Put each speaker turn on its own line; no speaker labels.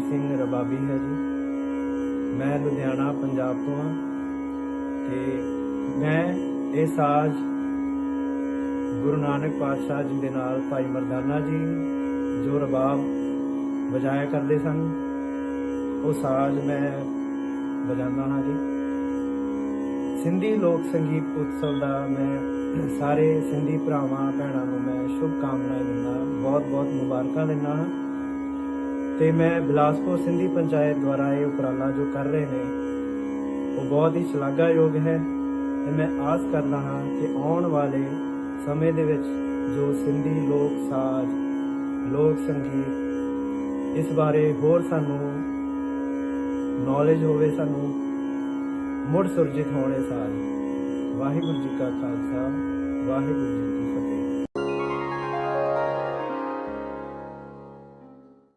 ਸਿੰਘ ਰਬਾਬੀ ਹੈ ਜੀ। ਮੈਂ ਲੁਧਿਆਣਾ ਪੰਜਾਬ ਤੋਂ ਹਾਂ ਤੇ ਮੈਂ ਇਹ ਸਾਜ਼ ਗੁਰੂ ਨਾਨਕ ਪਾਤਸ਼ਾਹ ਜੀ ਦੇ ਨਾਲ ਭਾਈ ਮਰਦਾਨਾ ਜੀ ਜੋ ਰਬਾਬ ਵਜਾਇਆ ਕਰਦੇ ਸਨ ਉਹ ਸਾਜ਼ ਮੈਂ ਵਜਾਉਂਦਾ ਹਾਂ ਜੀ। ਸਿੰਧੀ ਲੋਕ ਸੰਗੀਤ ਉਤਸਵ ਦਾ ਮੈਂ ਸਾਰੇ ਸਿੰਧੀ ਭਰਾਵਾਂ ਭੈਣਾਂ ਨੂੰ ਮੈਂ ਸ਼ੁਭ ਕਾਮਨਾਵਾਂ ਦਿੰਦਾ, ਬਹੁਤ ਬਹੁਤ ਮੁਬਾਰਕਾਂ ਦਿੰਦਾ ਹਾਂ। ਤੇ ਮੈਂ ਬਿਲਾਸਪੁਰ ਸਿੰਧੀ ਪੰਚਾਇਤ ਦੁਆਰਾ ਇਹ ਉਪਰਾਲਾ ਜੋ ਕਰ ਰਹੇ ਨੇ ਉਹ ਬਹੁਤ ਹੀ ਸ਼ਲਾਘਾਯੋਗ ਹੈ ਤੇ ਮੈਂ ਆਸ ਕਰਦਾ ਹਾਂ ਕਿ ਆਉਣ ਵਾਲੇ ਸਮੇਂ ਦੇ ਵਿੱਚ ਜੋ ਸਿੰਧੀ ਲੋਕ ਸਾਜ਼ ਲੋਕ ਸੰਗੀਤ ਇਸ ਬਾਰੇ ਹੋਰ ਸਾਨੂੰ ਨੌਲੇਜ ਹੋਵੇ, ਸਾਨੂੰ ਮੁੜ ਸੁਰਜਿਤ ਹੋਣੇ ਸਾਜ਼। ਵਾਹਿਗੁਰੂ ਜੀ ਕਾ ਖਾਲਸਾ, ਵਾਹਿਗੁਰੂ ਜੀ ਕੀ ਫਤਿਹ।